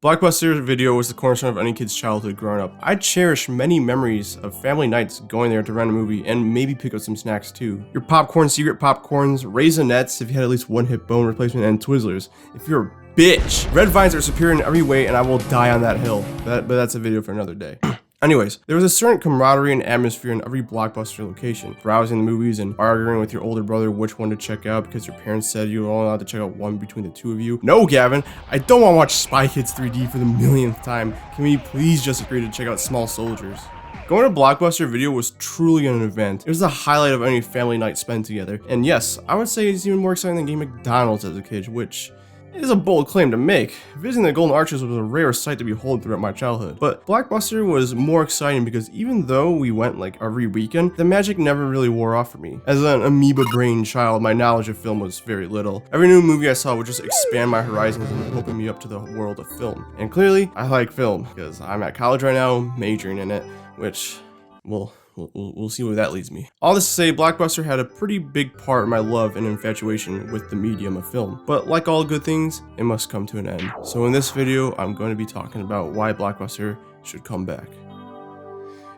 Blockbuster Video was the cornerstone of any kid's childhood growing up. I cherish many memories of family nights going there to rent a movie and maybe pick up some snacks too. Your popcorn, secret popcorns, Raisinets if you had at least one hip bone replacement, and Twizzlers if you're a bitch. Red vines are superior in every way and I will die on that hill. But that's a video for another day. Anyways, there was a certain camaraderie and atmosphere in every Blockbuster location. Browsing the movies and arguing with your older brother which one to check out because your parents said you were only allowed to check out one between the two of you. No, Gavin, I don't want to watch Spy Kids 3D for the millionth time. Can we please just agree to check out Small Soldiers? Going to Blockbuster Video was truly an event. It was the highlight of any family night spent together. And yes, I would say it's even more exciting than getting McDonald's as a kid, which is a bold claim to make. Visiting the Golden Arches was a rare sight to behold throughout my childhood. But Blockbuster was more exciting because even though we went like every weekend, the magic never really wore off for me. As an amoeba brain child, my knowledge of film was very little. Every new movie I saw would just expand my horizons and open me up to the world of film. And clearly, I like film because I'm at college right now, majoring in it, which, well, we'll see where that leads me. All this to say, Blockbuster had a pretty big part in my love and infatuation with the medium of film. But like all good things, it must come to an end. So in this video, I'm going to be talking about why Blockbuster should come back.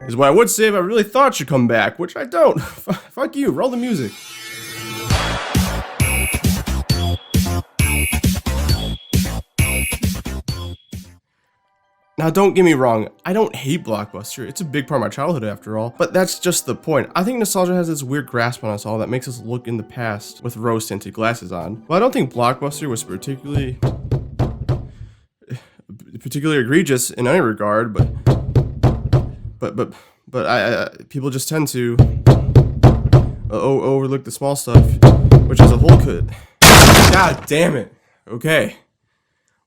Is what I would say if I really thought it should come back, which I don't. Fuck you, roll the music. Now don't get me wrong, I don't hate Blockbuster, it's a big part of my childhood after all, but that's just the point. I think nostalgia has this weird grasp on us all that makes us look in the past with rose-tinted glasses on. Well, I don't think Blockbuster was particularly egregious in any regard, but people just tend to overlook the small stuff, which as a whole could. God damn it. Okay.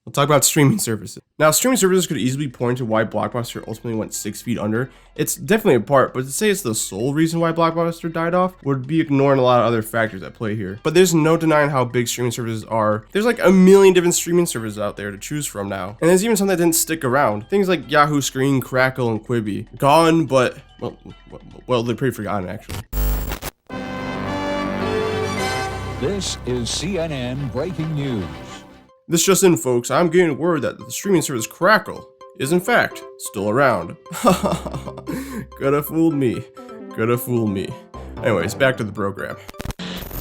We'll talk about streaming services. Now, streaming services could easily point to why Blockbuster ultimately went 6 feet under. It's definitely a part, but to say it's the sole reason why Blockbuster died off would be ignoring a lot of other factors at play here. But there's no denying how big streaming services are. There's like a million different streaming services out there to choose from now. And there's even some that didn't stick around. Things like Yahoo Screen, Crackle, and Quibi. Gone, but, well, they're pretty forgotten actually. This is CNN Breaking News. This just in, folks, I'm getting word that the streaming service Crackle is in fact still around. Could have fooled me. Could have fooled me. Anyways, back to the program.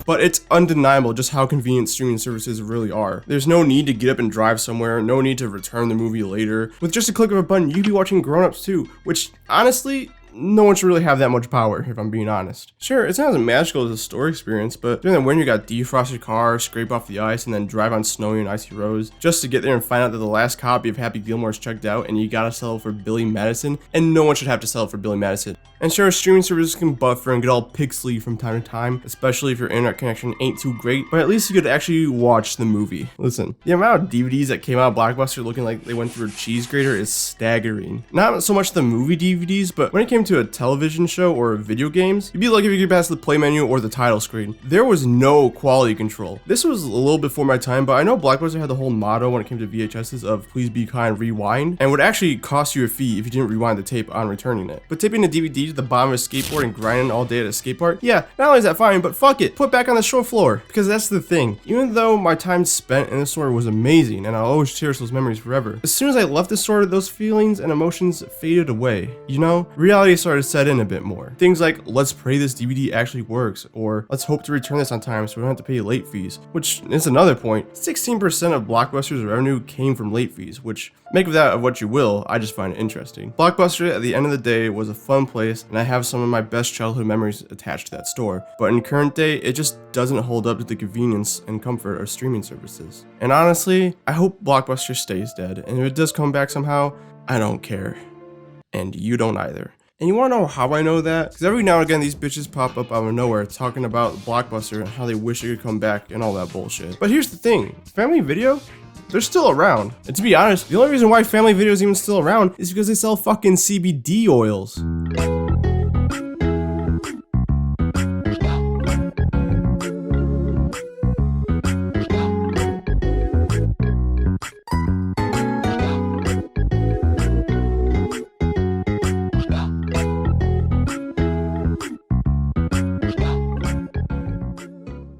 But it's undeniable just how convenient streaming services really are. There's no need to get up and drive somewhere, no need to return the movie later. With just a click of a button, you'd be watching Grown Ups too, which honestly, no one should really have that much power, if I'm being honest. Sure, it's not as magical as a store experience, but during the winter you got defrost your car, scrape off the ice, and then drive on snowy and icy roads, just to get there and find out that the last copy of Happy Gilmore's checked out and you gotta settle for Billy Madison, and no one should have to settle for Billy Madison. And sure, streaming services can buffer and get all pixely from time to time, especially if your internet connection ain't too great, but at least you could actually watch the movie. Listen, the amount of DVDs that came out of Blockbuster looking like they went through a cheese grater is staggering. Not so much the movie DVDs, but when it came to a television show or video games, you'd be lucky if you could pass the play menu or the title screen. There was no quality control. This was a little before my time, but I know Blockbuster had the whole motto when it came to VHSs of please be kind, rewind, and would actually cost you a fee if you didn't rewind the tape on returning it. But taping a DVD to the bottom of a skateboard and grinding all day at a skate park, yeah, not only is that fine, but fuck it, put it back on the show floor. Because that's the thing. Even though my time spent in the store was amazing and I'll always cherish those memories forever, as soon as I left the store, those feelings and emotions faded away. You know, reality started to set in a bit more. Things like, let's pray this DVD actually works, or let's hope to return this on time so we don't have to pay late fees, which is another point. 16% of Blockbuster's revenue came from late fees, which, make of that of what you will, I just find it interesting. Blockbuster, at the end of the day, was a fun place, and I have some of my best childhood memories attached to that store, but in current day, it just doesn't hold up to the convenience and comfort of streaming services. And honestly, I hope Blockbuster stays dead, and if it does come back somehow, I don't care. And you don't either. And you wanna know how I know that? Because every now and again these bitches pop up out of nowhere talking about Blockbuster and how they wish it could come back and all that bullshit. But here's the thing, Family Video? They're still around. And to be honest, the only reason why Family Video is even still around is because they sell fucking CBD oils.